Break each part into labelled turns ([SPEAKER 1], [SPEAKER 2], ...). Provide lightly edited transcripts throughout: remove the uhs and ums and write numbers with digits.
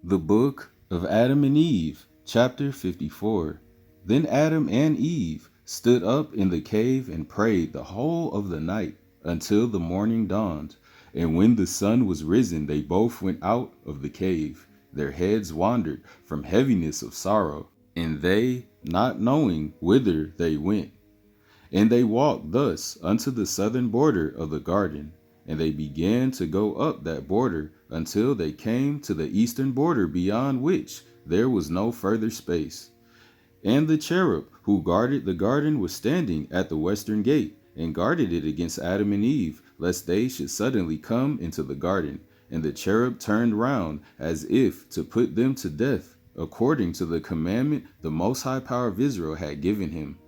[SPEAKER 1] The Book of Adam and Eve, chapter 54. Then Adam and Eve stood up in the cave and prayed the whole of the night until the morning dawned. And when the sun was risen, they both went out of the cave. Their heads wandered from heaviness of sorrow, and they not knowing whither they went. And they walked thus unto the southern border of the garden. And they began to go up that border until they came to the eastern border, beyond which there was no further space. And the cherub who guarded the garden was standing at the western gate, and guarded it against Adam and Eve, lest they should suddenly come into the garden. And the cherub turned round as if to put them to death, according to the commandment the Most High Power of Israel had given him.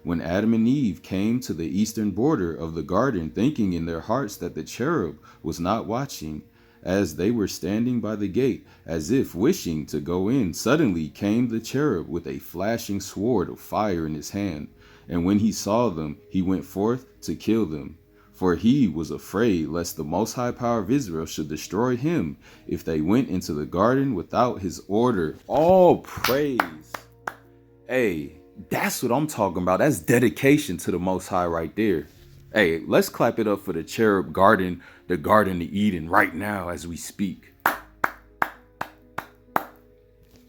[SPEAKER 1] When Adam and Eve came to the eastern border of the garden, thinking in their hearts that the cherub was not watching, as they were standing by the gate, as if wishing to go in, suddenly came the cherub with a flashing sword of fire in his hand. And when he saw them, he went forth to kill them. For he was afraid lest the Most High Power of Israel should destroy him if they went into the garden without his order. All praise. Hey, that's what I'm talking about. That's dedication to the Most High right there. Hey, let's clap it up for the cherub guarding the Garden of Eden right now as we speak.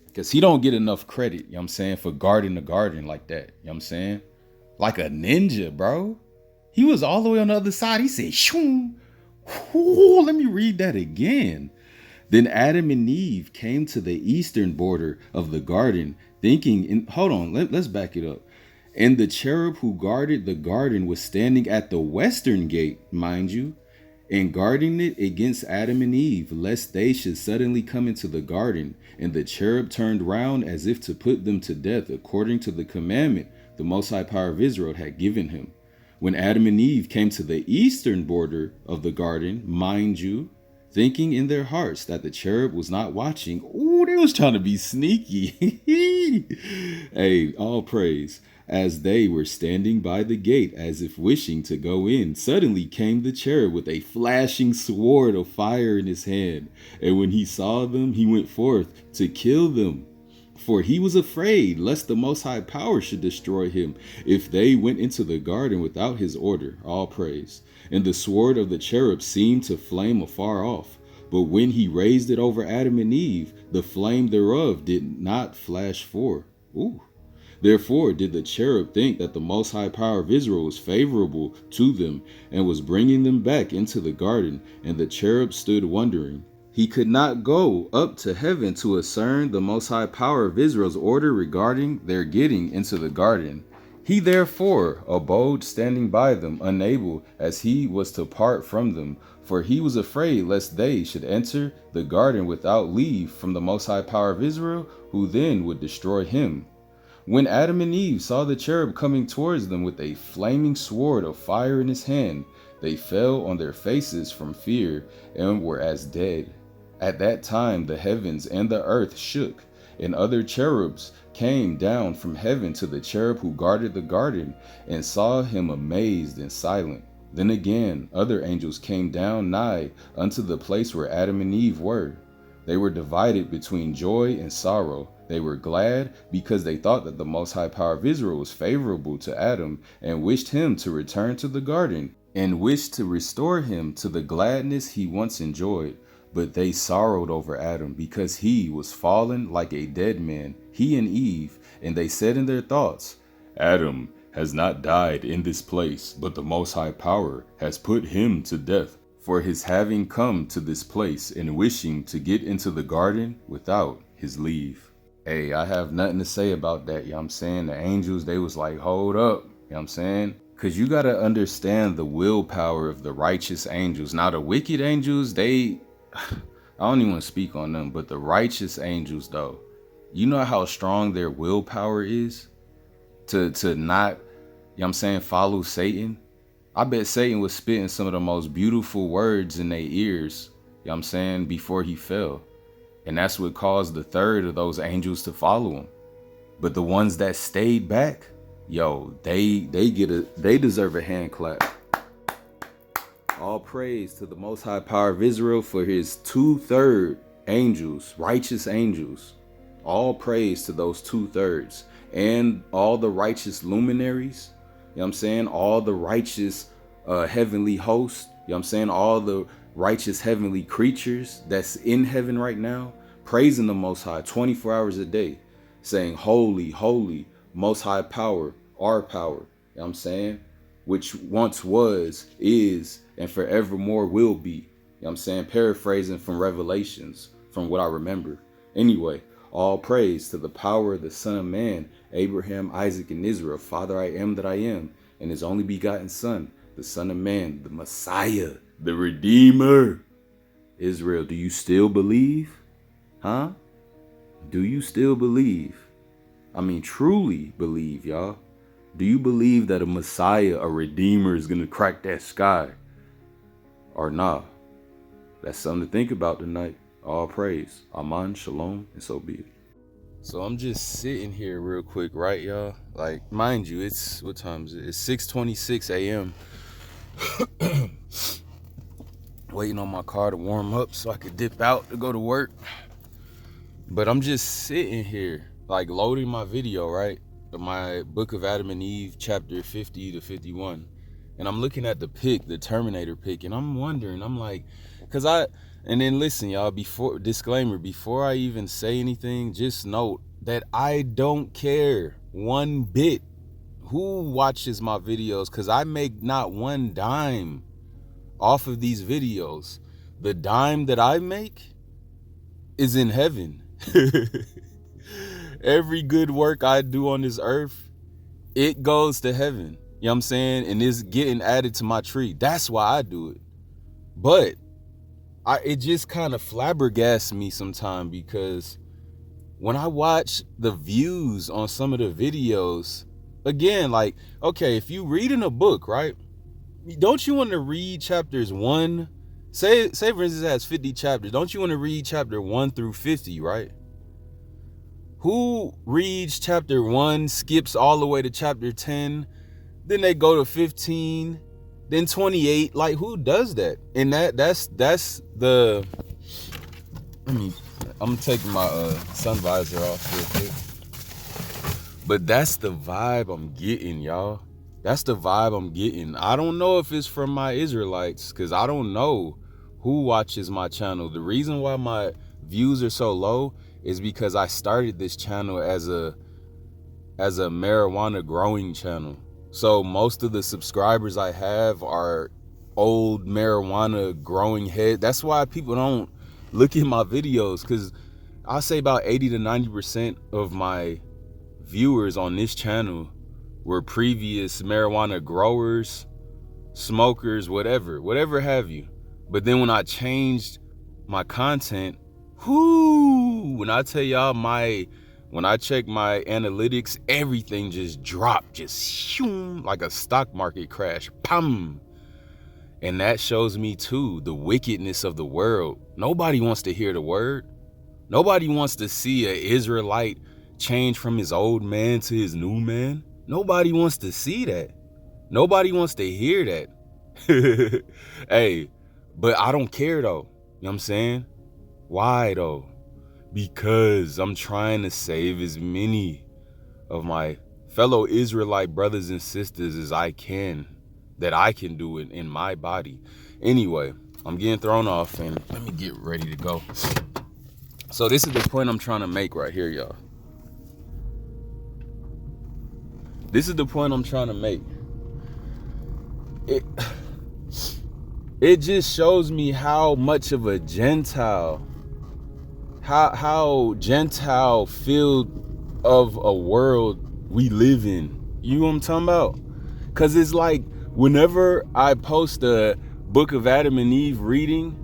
[SPEAKER 1] Because he don't get enough credit, you know what I'm saying, for guarding the garden like that. You know what I'm saying? Like a ninja, bro. He was all the way on the other side. He said, shoom. Ooh, let me read that again. Then Adam and Eve came to the eastern border of the garden, hold on, let's back it up. And the cherub who guarded the garden was standing at the western gate, mind you, and guarding it against Adam and Eve, lest they should suddenly come into the garden. And the cherub turned round as if to put them to death, according to the commandment the Most High Power of Israel had given him. When Adam and Eve came to the eastern border of the garden, mind you, thinking in their hearts that the cherub was not watching. Ooh, they was trying to be sneaky. Hey, all praise. As they were standing by the gate, as if wishing to go in, suddenly came the cherub with a flashing sword of fire in his hand. And when he saw them, he went forth to kill them. For he was afraid lest the Most High Power should destroy him if they went into the garden without his order. All praise. And the sword of the cherub seemed to flame afar off. But when he raised it over Adam and Eve, the flame thereof did not flash forth. Ooh. Therefore did the cherub think that the Most High Power of Israel was favorable to them and was bringing them back into the garden. And the cherub stood wondering. He could not go up to heaven to discern the Most High Power of Israel's order regarding their getting into the garden. He therefore abode standing by them, unable as he was to part from them, for he was afraid lest they should enter the garden without leave from the Most High Power of Israel, who then would destroy him. When Adam and Eve saw the cherub coming towards them with a flaming sword of fire in his hand, they fell on their faces from fear and were as dead. At that time the heavens and the earth shook, and other cherubs came down from heaven to the cherub who guarded the garden, and saw him amazed and silent. Then again other angels came down nigh unto the place where Adam and Eve were. They were divided between joy and sorrow. They were glad because they thought that the Most High Power of Israel was favorable to Adam, and wished him to return to the garden, and wished to restore him to the gladness he once enjoyed. But they sorrowed over Adam because he was fallen like a dead man, he and Eve, and they said in their thoughts, Adam has not died in this place, but the Most High Power has put him to death for his having come to this place and wishing to get into the garden without his leave. Hey, I have nothing to say about that, you know what I'm saying? The angels, they was like, hold up, you know what I'm saying? Because you got to understand the willpower of the righteous angels. Now, the wicked angels, I don't even want to speak on them, but the righteous angels, though, you know how strong their willpower is to not, you know what I'm saying, follow Satan? I bet Satan was spitting some of the most beautiful words in their ears, you know what I'm saying, before he fell. And that's what caused the third of those angels to follow him. But the ones that stayed back, yo, they deserve a hand clap. All praise to the Most High Power of Israel for his 2/3 angels, righteous angels. All praise to those 2/3. And all the righteous luminaries, you know what I'm saying? All the righteous heavenly hosts, you know what I'm saying? All the righteous heavenly creatures that's in heaven right now, praising the Most High 24 hours a day, saying, holy, holy, Most High power, our power, you know what I'm saying? Which once was, is, and forevermore will be. You know what I'm saying? Paraphrasing from Revelations, from what I remember. Anyway, all praise to the power of the Son of Man, Abraham, Isaac, and Israel. Father, I am that I am, and his only begotten Son, the Son of Man, the Messiah, the Redeemer. Israel, do you still believe? Huh? Do you still believe? I mean, truly believe, y'all. Do you believe that a Messiah, a Redeemer, is going to crack that sky? Or nah? That's something to think about tonight. All praise. Aman, shalom, and so be it. So I'm just sitting here real quick, right, y'all? Like, mind you, it's, what time is it? It's 6:26 a.m. Waiting on my car to warm up so I could dip out to go to work. But I'm just sitting here, like, loading my video, right? My Book of Adam and Eve, chapter 50 to 51. And I'm looking at the pic, the Terminator pic, and I'm wondering, I'm like, and then listen, y'all, disclaimer, before I even say anything, just note that I don't care one bit who watches my videos, because I make not one dime off of these videos. The dime that I make is in heaven. Every good work I do on this earth, it goes to heaven. You know what I'm saying? And it's getting added to my tree. That's why I do it. But it just kind of flabbergasts me sometimes, because when I watch the views on some of the videos, again, like, okay, if you read in a book, right? Don't you want to read chapters 1? Say for instance it has 50 chapters. Don't you want to read chapter 1 through 50, right? Who reads chapter 1, skips all the way to chapter 10, then they go to 15, then 28? Like, who does that? And that's the, I'm taking my sun visor off real quick. But that's the vibe I'm getting, y'all. That's the vibe I'm getting. I don't know if it's from my Israelites, because I don't know who watches my channel. The reason why my views are so low is because I started this channel as a marijuana growing channel. So most of the subscribers I have are old marijuana growing head. That's why people don't look at my videos, because I'll say about 80 to 90% of my viewers on this channel were previous marijuana growers, smokers, whatever have you. But then when I changed my content, when I tell y'all when I check my analytics, everything just dropped, just shoom, like a stock market crash, pam. And that shows me too the wickedness of the world. Nobody wants to hear the word. Nobody wants to see an Israelite change from his old man to his new man. Nobody wants to see that. Nobody wants to hear that. Hey, but I don't care though. You know what I'm saying? Why though? Because I'm trying to save as many of my fellow Israelite brothers and sisters as I can, that I can do it in my body. Anyway, I'm getting thrown off, and let me get ready to go. So this is the point I'm trying to make right here, y'all. This is the point I'm trying to make. It just shows me how much of a Gentile, how Gentile filled of a world we live in. You know what I'm talking about? Because it's like, whenever I post a Book of Adam and Eve reading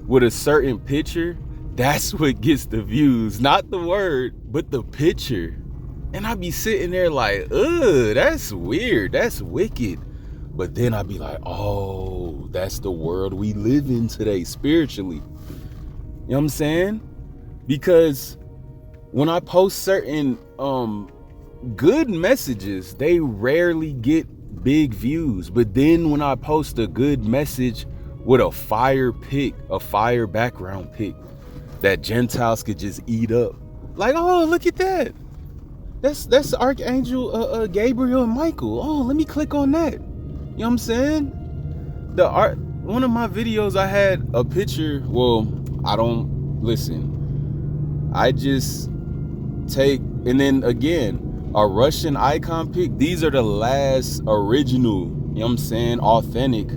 [SPEAKER 1] with a certain picture, that's what gets the views. Not the word, but the picture. And I be sitting there like, ugh, that's weird, that's wicked. But then I be like, oh, that's the world we live in today spiritually. You know what I'm saying? Because when I post certain good messages, they rarely get big views. But then when I post a good message with a fire pic, a fire background pic, that Gentiles could just eat up. Like, oh, look at that. That's Archangel Gabriel and Michael. Oh, let me click on that. You know what I'm saying? One of my videos, I had a picture. Well, I don't listen. I just take, and then again, a Russian icon pic. These are the last original, you know what I'm saying, authentic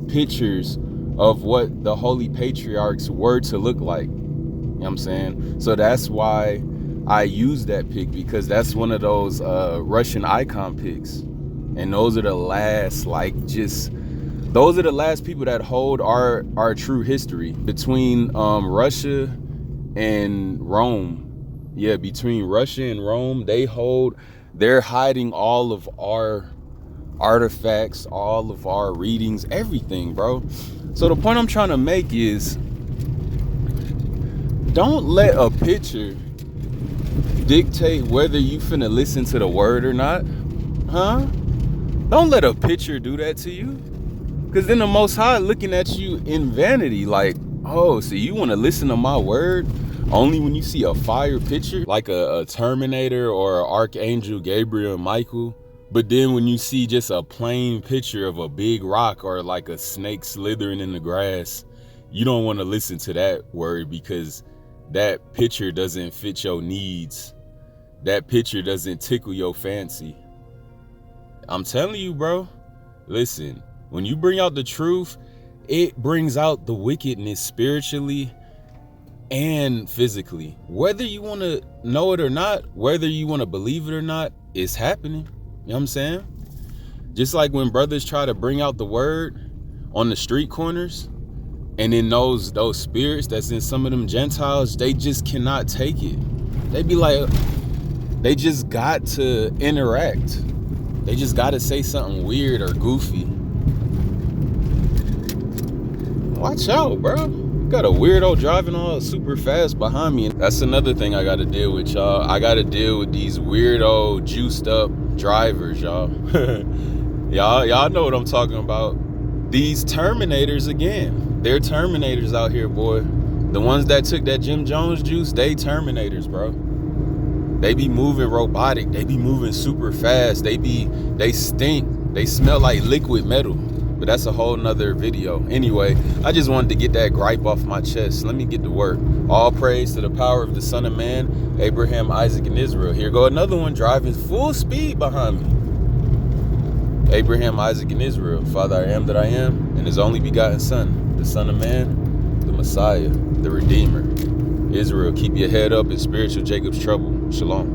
[SPEAKER 1] pictures of what the holy patriarchs were to look like. You know what I'm saying? So that's why I use that pic, because that's one of those Russian icon pics. And those are the last, those are the last people that hold our true history between Russia and Rome. Yeah, between Russia and Rome, they're hiding all of our artifacts, all of our readings, everything, bro. So the point I'm trying to make is, don't let a picture dictate whether you finna listen to the word or not. Huh? Don't let a picture do that to you. Because then the Most High looking at you in vanity, like, oh, so you want to listen to my word only when you see a fire picture, like a Terminator or an Archangel Gabriel and Michael. But then when you see just a plain picture of a big rock or like a snake slithering in the grass, you don't want to listen to that word, because that picture doesn't fit your needs. That picture doesn't tickle your fancy. I'm telling you, bro, listen, when you bring out the truth, it brings out the wickedness spiritually and physically. Whether you want to know it or not, whether you want to believe it or not, it's happening. You know what I'm saying? Just like when brothers try to bring out the word on the street corners, and then those spirits that's in some of them Gentiles, they just cannot take it. They be like, they just got to interact. They just got to say something weird or goofy. Watch out, bro. Got a weirdo driving all super fast behind me. That's another thing I got to deal with, y'all. I got to deal with these weirdo, juiced up drivers, y'all. Y'all know what I'm talking about. These Terminators again. They're Terminators out here, boy. The ones that took that Jim Jones juice, they Terminators, bro. They be moving robotic. They be moving super fast. They stink. They smell like liquid metal. But that's a whole nother video. Anyway, I just wanted to get that gripe off my chest. Let me get to work. All praise to the power of the Son of Man, Abraham, Isaac, and Israel. Here go another one driving full speed behind me. Abraham, Isaac, and Israel. Father, I am that I am, and his only begotten Son, the Son of Man, the Messiah, the Redeemer. Israel, keep your head up in spiritual Jacob's trouble. Shalom.